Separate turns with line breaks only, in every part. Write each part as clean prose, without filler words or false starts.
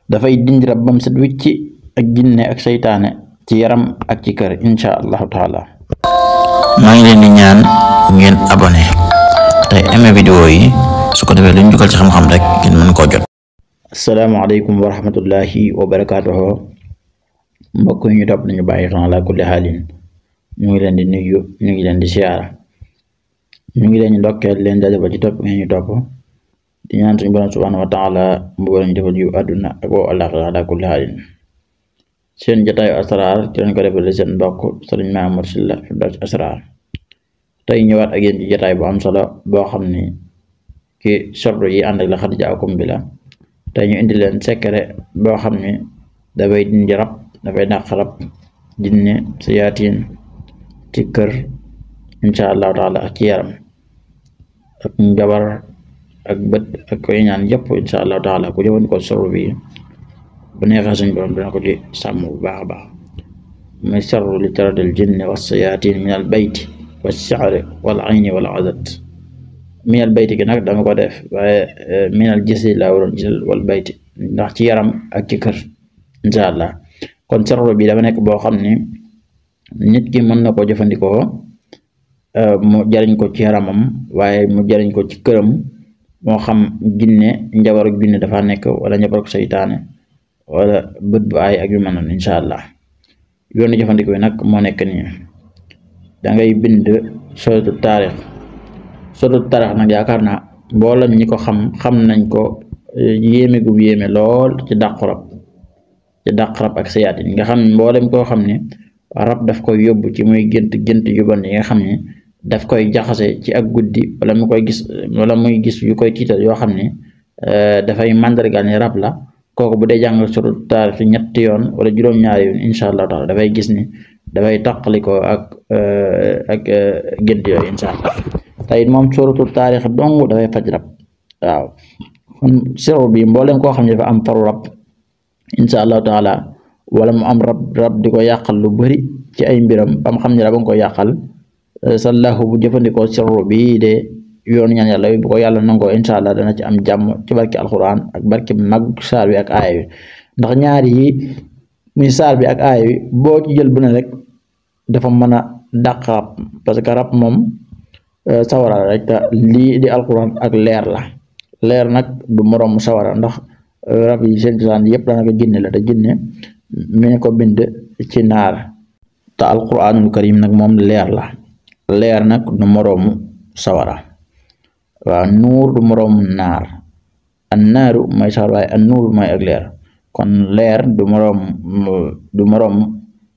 dafay dindi rab bam set wicci ak jinne ak seytaane ci yaram ak ci kër insha allahu taala. maa ngi leen di ñaan ngeen abonné tey aimé vidéo yi su ko defee lu ñu dugal ci xam-xam rek ngeen mën koo jot. asalaamaaleykum wa rahmatullahi wa barakaatuhu. mbokk yi ñu topp nañu bàyyi xel ala kulli xaalin ñu ngi leen di nuyu ñu ngi leen di siyaara ñu ngi leen di ndokkeel leen jaajëfal ci topp ngeen ñu topp di ñaan suñu borom subhanahu wa taala mbugal ñu defal yu àdduna ak woo àllaaxira ala kulli xaalin. seen jotaayu asraar ci lañ ko defal seen mbokk Sëriñ Mamour Sylla Firdawsi Asraar tey ñëwaat ak yéen ci jotaay bu am solo boo xam ni ki sordo yi ànd ak la xad jaakum bi la. tey ñu indi leen secret boo xam ni dafay dindi rab dafay dàq rab jinne sayaatiin ci kër insha allahu taala ak ci yaram ak njabar ak bët ak koy ñaan yëpp insha allahu taala ku jëfandikoo sordo bi bu neexee suñ borom dina ko ci sàmm bu baax a baax. muy sarru li taradil jinne wa sayaatiin min al bayti wa si'ri wal ayni wal adat. min al bayti gi nag dama ko def waaye min al jisi laa waroon jël wal bayti ndax ci yaram ak ci kër insha allah. kon sarru bi dafa nekk boo xam ni nit ki mën na ko jëfandikoo mu jariñ ko ci yaramam waaye mu jariñ ko ci këram moo xam jinne njabaru jinne dafa nekk wala njabaru seytaane wala bët bu aay ak yu mel noonu insha allah. yoonu jëfandikoo yi nag moo nekk nii dangay bind sootu taarix. sootu taarix nag yaakaar naa mboolem ñi ko xam nañ ko yéeme gu yéeme lool ci dàq rab ak sayaatin nga xam ne mboolem koo xam ne rab daf koy yóbbu ci muy gént yu bon yi nga xam ne daf koy jaxase ci ak guddi wala mu koy gis wala muy gis yu koy tiital yoo xam ne dafay màndargaal ni rab la. kooku bu dee jàng sootu taarix ñetti yoon wala juróom-ñaari yoon insha allahu taala dafay gis ni dafay tàqalikoo ak gént yooyu insha allah. tey moom sootu taarix dong dafay faj rab waaw. kon sirru bi mboolem koo xam ne dafa am faru rab insha allahu taala wala mu am rab di ko yàqal lu bari ci ay mbiram ba mu xam ne rab nga ko yàqal sallahu bu jëfandikoo sirru bi de yoonu ñaan yàlla bu ko yàlla nangoo insha allah dana ci am jàmm ci barki alquran ak barki mag saar bi ak aaya bi ndax ñaari yi muy saar bi ak aaya bi boo ci jël bu ne rek dafa mën a dàq rab parce que rab moom sawara rek te lii di alquran ak leer la. leer nag du moroom sawara ndax rab yi seen cosaan yëpp daanaka jinne la te jinne mi ne ko bind ci naar te alquranul karim nag moom leer la. leer nag du moroomu sawara waaw. nuur du moroomu naar an naaru mooy sawara waaye an nuur mooy ak leer kon leer du moroomu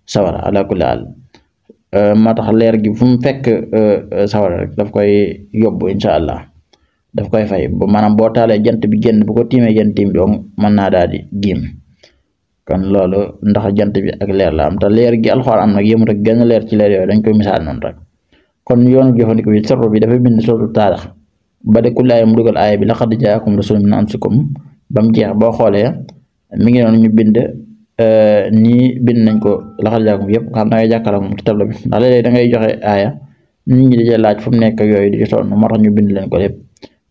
sawara ala kulli haal. moo tax leer gi fu mu fekk sawara rek daf koy yóbbu insha allah daf koy fay ba maanaam boo taalee jant bi génn bu ko tiimee jant tiim doom mën naa daal di giim kon loolu ndax jant bi ak leer la am te leer gi alxuraan am nag yëmut ak genn leer ci leer yooyu dañ koy misaal noonu rek. kon yoonu jëfandikoo bi sarru bi dafay bind sootu taarix ba de ku laay mu dugal aaya bi laqad jaakum rasulun min anfusikum ba mu jeex boo xoolee mi ngi noonu ñu bind nii bind nañ ko laqad jaakum yëpp nga xam da ngay jàkkaarloo moom ci tableau bi ndax léeg-léeg da ngay joxe aaya nit ñi di laaj fu mu nekk yooyu di ci sonn moo tax ñu bind leen ko lépp.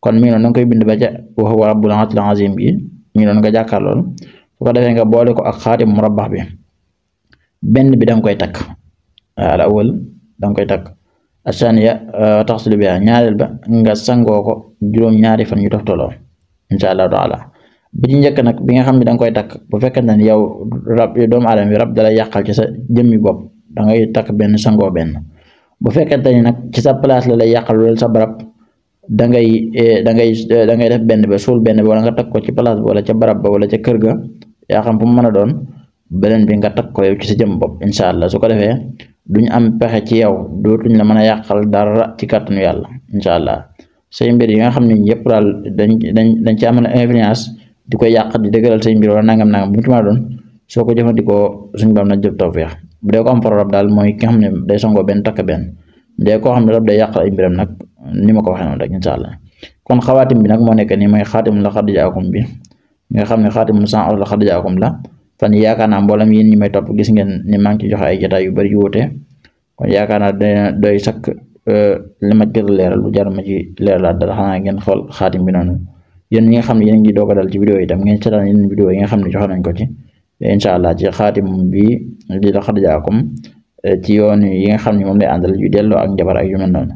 kon mi ngi noonu da nga koy bind ba ca wa huwa rabbul arshil azim bi mi ngi noonu nga jàkkaarlool su ko defee nga boole ko ak xaatim murabbax bi benn bi da nga koy takk al awwal da nga koy takk asaniya taxsilu biha ñaareel ba nga sangoo ko juróom-ñaari fan yu toftaloo insha allahu taala. bi ci njëkk nag bi nga xam ne da nga koy takk bu fekkente ne yow rab doomu aadama bi rab dalay yàqal ci sa jëmmi bopp da ngay takk benn sangoo benn. bu fekkente ni nag ci sa place la lay yàqal loolu sa barab da ngay def benn ba suul benn ba wala nga takk ko ci place ba wala ca barab ba wala ca kër ga yaa xam fu mu mën a doon beneen bi nga takk ko yow ci sa jëm bopp insha allah. su ko defee duñ am pexe ci yow dootuñ la mën a yàqal dara ci kàttanu yàlla insha allah. say mbir yi nga xam ne yëpp daal dañ ci amal influence di koy yàq di dëgëral say mbir wala nangam bu mu ci mën a doon soo ko jëfandikoo suñ bam na jëf tawfeex. bu dee ko am problème daal mooy ki nga xam ne day sangoo benn takk benn bu dee koo xam ne rab day yàqal ay mbiram nag ni ma ko waxee noonu rek insha allah. kon xawaatim bi nag moo nekk nii mooy xaatimul laqad jaakum bi nga xam ne xaatimul laqad jaakum la. fan yaakaar naa mboolem yéen ñi may topp gis ngeen ni maa ngi ci joxe ay jotaay yu bari yu wuute kon yaakaar naa dina doy sakk li ma jot leeral lu jar ma ci leeralaat dara xanaa ngeen xool xaatim bi noonu yéen ñi nga xam ne yéen ngi doog a dal ci vidéo yi tam ngeen seetaan yeneen vidéo yi nga xam ne joxe nañ ko ci incha allah ci xaatim bi di laqad jaakum ci yoon yi nga xam ne moom lay àndal yu delloo ak njabar ak yu mel noonu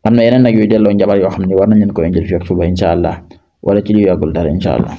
am na yeneen nag yu delloo njabar yoo xam ne war nañ leen ko indil fi ak suba incha allah wala ci lu yàggul dara incha allah.